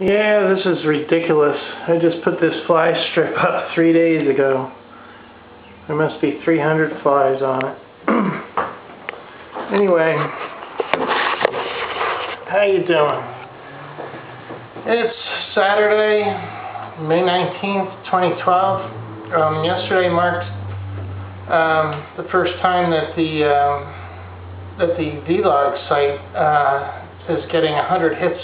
Yeah, this is ridiculous. I just put this fly strip up 3 days ago. There must be 300 flies on it. Anyway, how you doing? It's Saturday, May 19th, 2012. Yesterday marked the first time that the vlog site is getting 100 hits.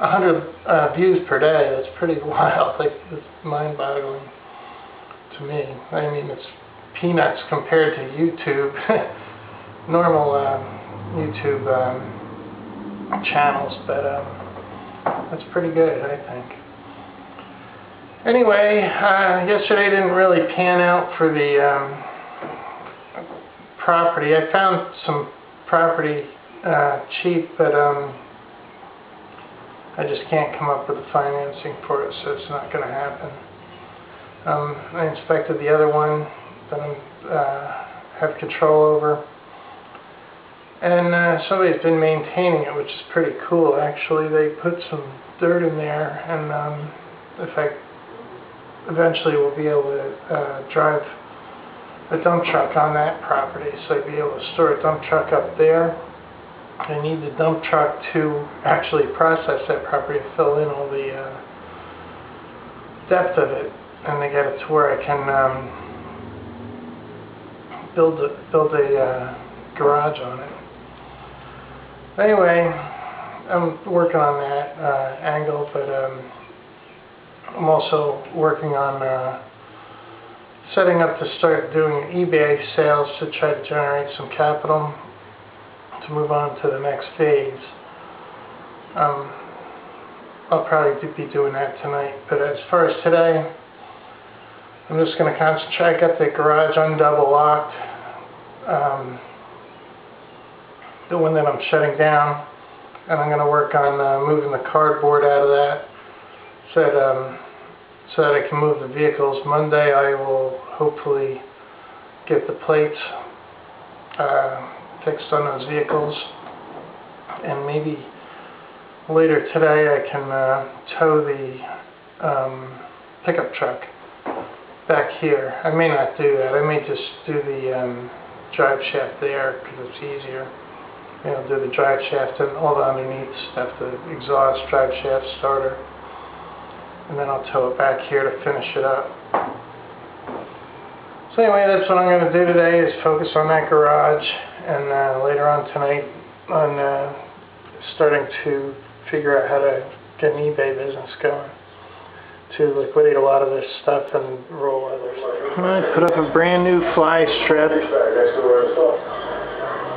100 views per day. That's pretty wild. Like, it's mind-boggling to me. I mean, it's peanuts compared to YouTube, normal YouTube channels, but that's pretty good, I think. Anyway, yesterday didn't really pan out for the property. I found some property cheap, but I just can't come up with the financing for it, so it's not going to happen. I inspected the other one that I have control over, and somebody's been maintaining it, which is pretty cool. Actually, they put some dirt in there, and if I eventually will be able to drive a dump truck on that property, so I'd be able to store a dump truck up there. I need the dump truck to actually process that property, fill in all the depth of it, and to get it to where I can build a garage on it. Anyway, I'm working on that angle, but I'm also working on setting up to start doing eBay sales to try to generate some capital to move on to the next phase. I'll probably be doing that tonight, but as far as today, I'm just going to concentrate. I got the garage undouble locked, the one that I'm shutting down, and I'm going to work on moving the cardboard out of that so that I can move the vehicles. Monday I will hopefully get the plates fixed on those vehicles, and maybe later today I can tow the pickup truck back here. I may not do that. I may just do the drive shaft there because it's easier. Maybe I'll do the drive shaft and all the underneath stuff, the exhaust, drive shaft, starter, and then I'll tow it back here to finish it up. So anyway, that's what I'm going to do today, is focus on that garage, and later on tonight on starting to figure out how to get an eBay business going to liquidate a lot of this stuff and roll other stuff. I put up a brand new fly strip.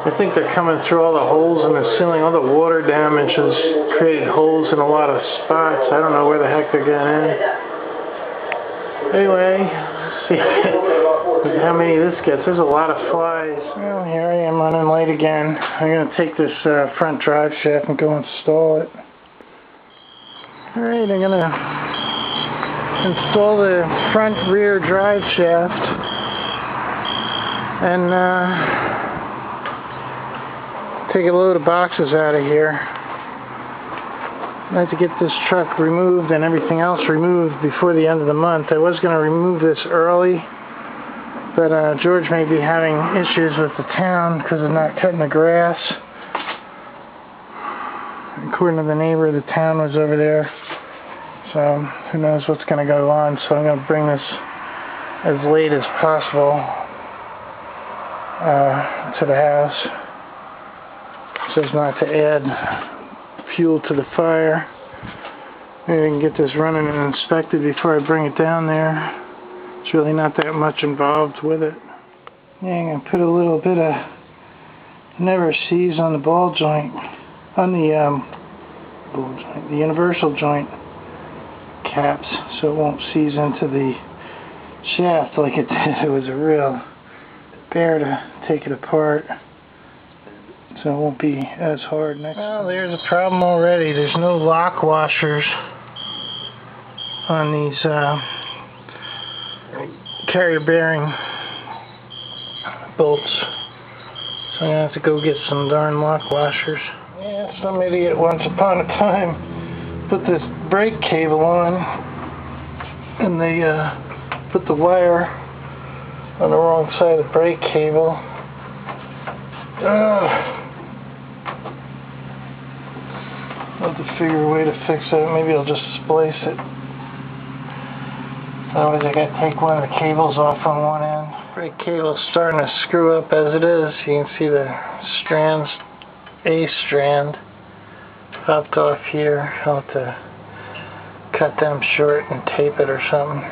I think they're coming through all the holes in the ceiling. All the water damage has created holes in a lot of spots. I don't know where the heck they're getting in. Anyway, let's see how many this gets. There's a lot of flies. Well, here I am running late again. I'm going to take this front drive shaft and go install it. Alright, I'm going to install the front rear drive shaft and take a load of boxes out of here. I have to get this truck removed and everything else removed before the end of the month. I was going to remove this early, but George may be having issues with the town because of not cutting the grass. According to the neighbor, the town was over there, so who knows what's going to go on. So I'm going to bring this as late as possible to the house, so as not to add fuel to the fire. Maybe I can get this running and inspected before I bring it down there. It's really not that much involved with it. Yeah, I'm going to put a little bit of never seize on the ball joint, on the universal joint caps, so it won't seize into the shaft like it did. It was a real bear to take it apart, so it won't be as hard next time. Well, there's a problem already. There's no lock washers on these carrier bearing bolts, so I'm going to have to go get some darn lock washers. Yeah, some idiot once upon a time put this brake cable on, and they put the wire on the wrong side of the brake cable. I'll have to figure a way to fix it. Maybe I'll just splice it. Otherwise I gotta take one of the cables off on one end. Brake cable's starting to screw up as it is. You can see the strands, a strand popped off here. I'll have to cut them short and tape it or something,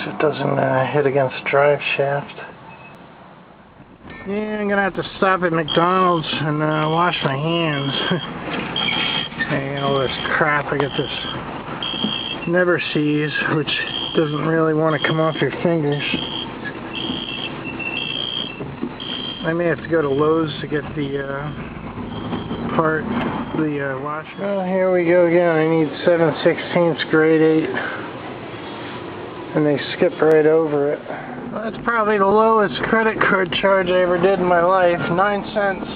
so it doesn't hit against the drive shaft. Yeah, I'm gonna have to stop at McDonald's and wash my hands. And all this crap, I got this never sees, which doesn't really want to come off your fingers. I may have to go to Lowe's to get the washer. Well, here we go again. I need 7/16 grade 8, and they skip right over it. Well, that's probably the lowest credit card charge I ever did in my life. 9 cents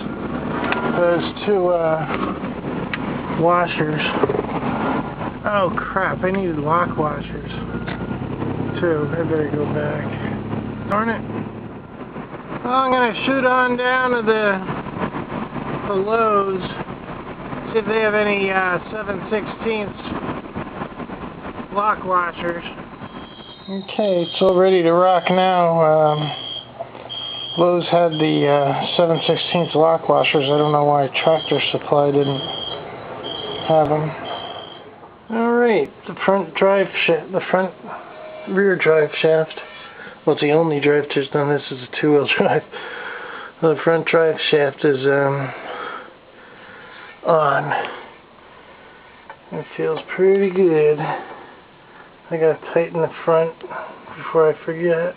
for those two washers. Oh crap, I needed lock washers too. I better go back. Darn it. Well, I'm going to shoot on down to the Lowe's, see if they have any 7/16 lock washers. Okay, it's all ready to rock now. Lowe's had the 7/16 lock washers. I don't know why Tractor Supply didn't have them. Alright, the front rear drive shaft. Well, it's the only drive shaft on this is a 2-wheel drive. The front drive shaft is on. It feels pretty good. I gotta tighten the front before I forget,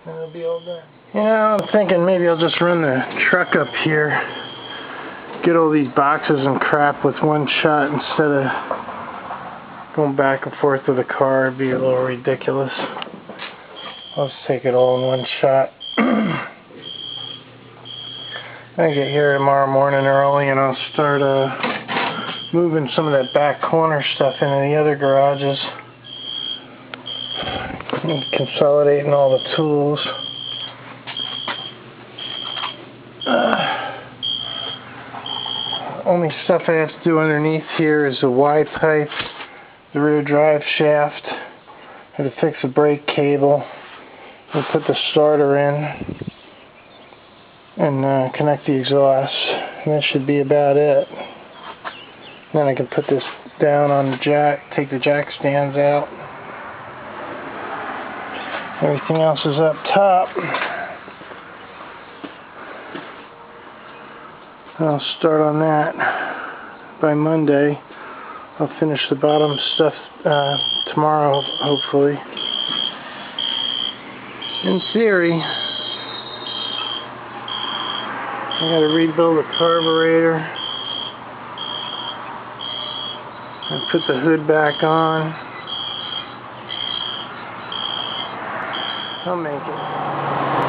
and it'll be all done. You know, I'm thinking maybe I'll just run the truck up here, get all these boxes and crap with one shot instead of going back and forth with the car. It'd be a little ridiculous. I'll just take it all in one shot. I get here tomorrow morning early and I'll start moving some of that back corner stuff into the other garages. And consolidating all the tools. Only stuff I have to do underneath here is the Y pipe, the rear drive shaft. I have to fix the brake cable. We'll put the starter in and connect the exhaust, and that should be about it. Then I can put this down on the jack, take the jack stands out. Everything else is up top. I'll start on that by Monday. I'll finish the bottom stuff tomorrow, hopefully. In theory, I gotta rebuild the carburetor and put the hood back on. I'll make it.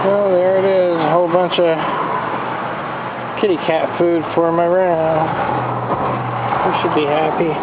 Well, there it is, a whole bunch of kitty cat food for my round. We should be happy.